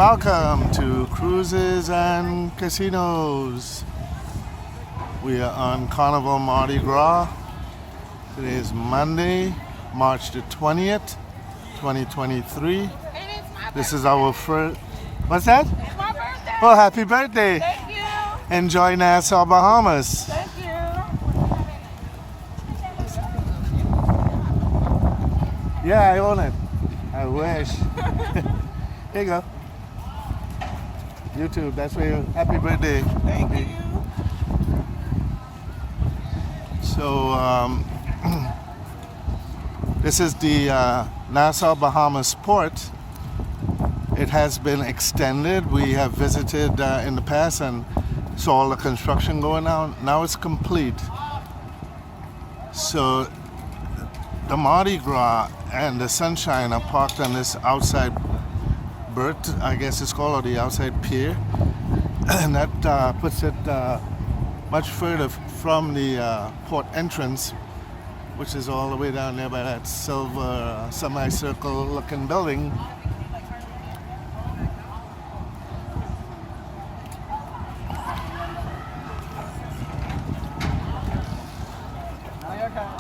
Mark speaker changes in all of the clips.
Speaker 1: Welcome to Cruises and Casinos. We are on Carnival Mardi Gras. Today is Monday, March the 20th, 2023. This is our first... What's that?
Speaker 2: It's my birthday.
Speaker 1: Oh, happy birthday.
Speaker 2: Thank you.
Speaker 1: Enjoy Nassau Bahamas.
Speaker 2: Thank you.
Speaker 1: Yeah, I own it. I wish. Here you go. YouTube, that's for you. Happy birthday.
Speaker 2: Thank you.
Speaker 1: So, this is the Nassau Bahamas port. It has been extended. We have visited in the past and saw all the construction going on. Now it's complete. So, the Mardi Gras and the Sunshine are parked on this outside berth, I guess it's called, or the outside pier. And that puts it much further from the port entrance, which is all the way down there by that silver semicircle looking building.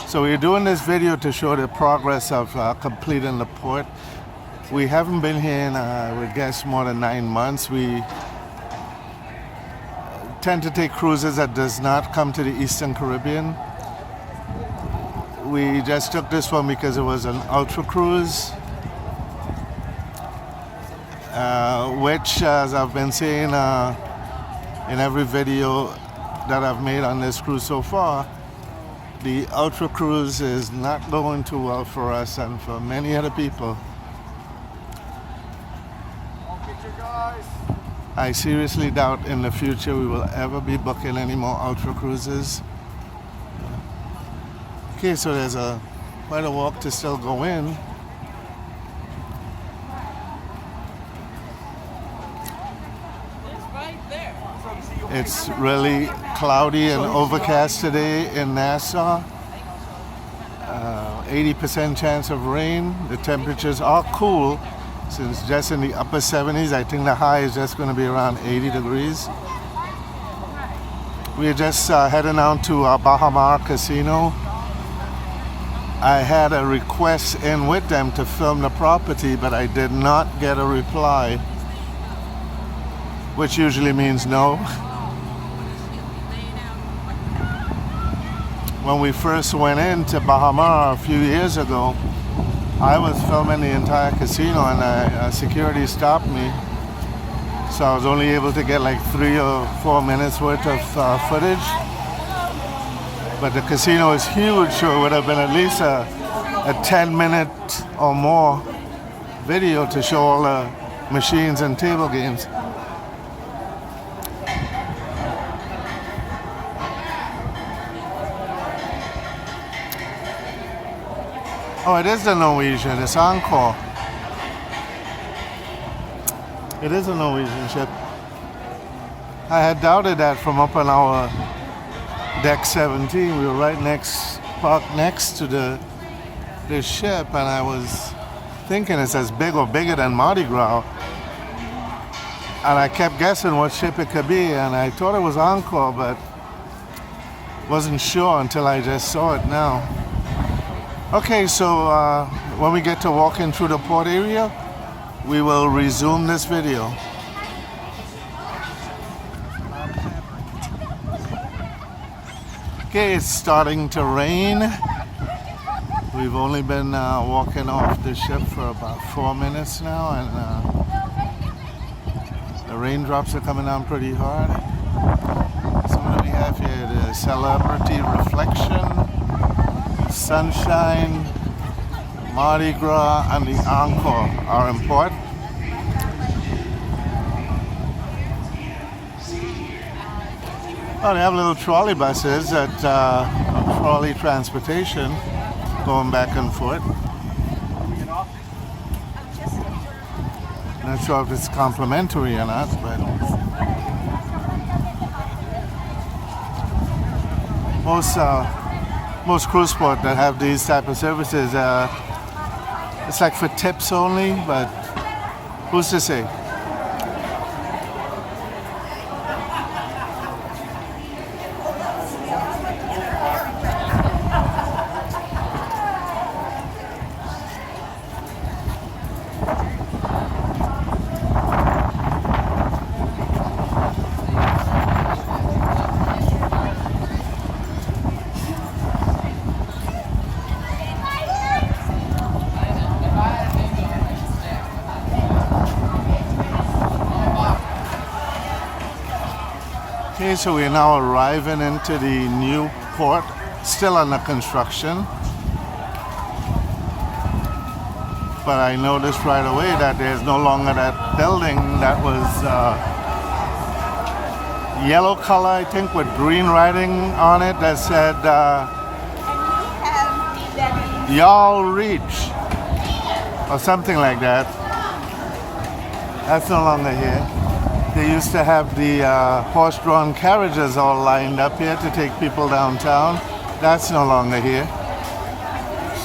Speaker 1: So we're doing this video to show the progress of completing the port. We haven't been here in, I would guess, more than 9 months. We tend to take cruises that does not come to the Eastern Caribbean. We just took this one because it was an ultra cruise, which, as I've been saying in every video that I've made on this cruise so far, the ultra cruise is not going too well for us and for many other people. I seriously doubt in the future we will ever be booking any more ultra cruises. Okay, so there's quite a walk to still go in.
Speaker 2: It's right there.
Speaker 1: It's really cloudy and overcast today in Nassau. 80% chance of rain. The temperatures are cool. Since just in the upper 70s, I think the high is just going to be around 80 degrees. We're just heading out to Bahamas Casino. I had a request in with them to film the property, but I did not get a reply, which usually means no. When we first went into Bahamas a few years ago, I was filming the entire casino and security stopped me. So I was only able to get like 3 or 4 minutes worth of footage. But the casino is huge, so it would have been at least a 10-minute or more video to show all the machines and table games. Oh, it is the Norwegian. It's Encore. It is a Norwegian ship. I had doubted that from up on our deck 17. We were parked next to the ship, and I was thinking it's as big or bigger than Mardi Gras. And I kept guessing what ship it could be, and I thought it was Encore, but wasn't sure until I just saw it now. Okay, so when we get to walking through the port area, we will resume this video. Okay, it's starting to rain. We've only been walking off the ship for about 4 minutes now, and the raindrops are coming down pretty hard. So what do we have here? The Celebrity Reflection, Sunshine, Mardi Gras, and the Encore are in port. Oh, they have little trolley buses at trolley transportation going back and forth. Not sure if it's complimentary or not, but most cruise ports that have these type of services, it's like for tips only, but who's to say? Okay, so we're now arriving into the new port, still under construction. But I noticed right away that there's no longer that building that was yellow color, I think, with green writing on it that said Y'all Reach or something like that. That's no longer here. They used to have the horse-drawn carriages all lined up here to take people downtown. That's no longer here.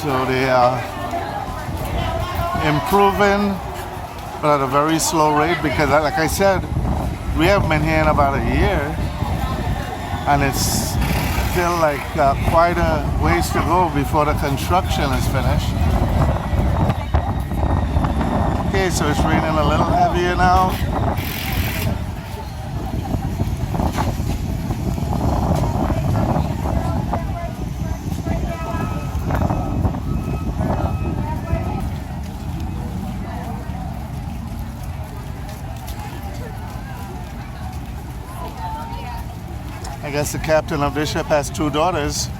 Speaker 1: So they are improving, but at a very slow rate because, like I said, we haven't been here in about a year, and it's still like quite a ways to go before the construction is finished. Okay, so it's raining a little heavier now. I guess the captain of this ship has 2 daughters.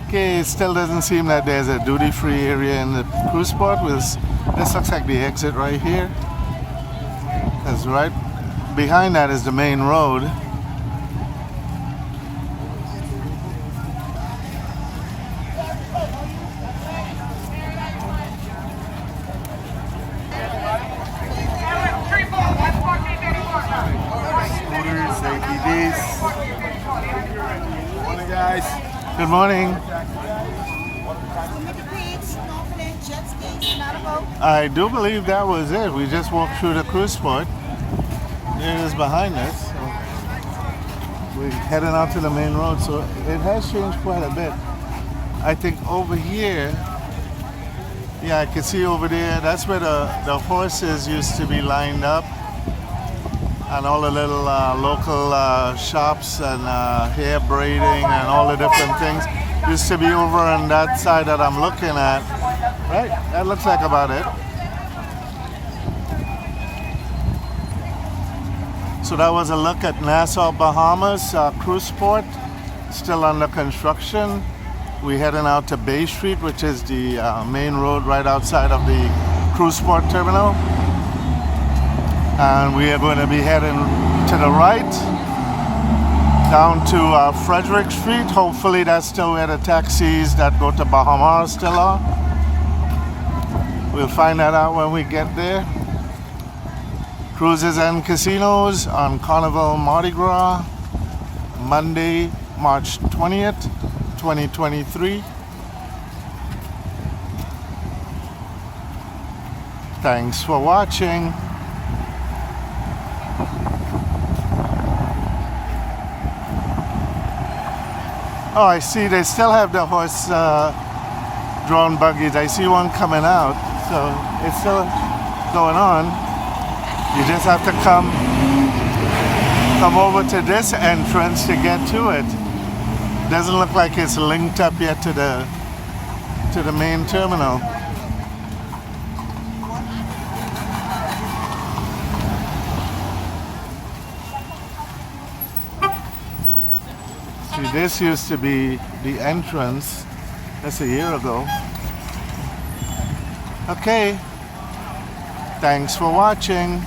Speaker 1: Okay, it still doesn't seem that there's a duty-free area in the cruise port. This looks like the exit right here. Because right behind that is the main road.
Speaker 3: Morning, guys.
Speaker 1: Good morning. I do believe that was it. We just walked through the cruise port. There it is behind us. So we're heading out to the main road. So it has changed quite a bit. I think over here, yeah, I can see over there, that's where the horses used to be lined up. And all the little local shops and hair braiding and all the different things used to be over on that side that I'm looking at. Right, that looks like about it. So that was a look at Nassau Bahamas cruise port, still under construction. We're heading out to Bay Street, which is the main road right outside of the cruise port terminal. And we are going to be heading to the right down to Frederick Street. Hopefully that's still where the taxis that go to Bahamas still are. We'll find that out when we get there. Cruises and casinos on Carnival Mardi Gras, Monday, March 20th, 2023. Thanks for watching. Oh, I see they still have the horse-drawn buggies. I see one coming out, so it's still going on. You just have to come over to this entrance to get to it. Doesn't look like it's linked up yet to the main terminal. See, this used to be the entrance. That's a year ago. Okay. Thanks for watching.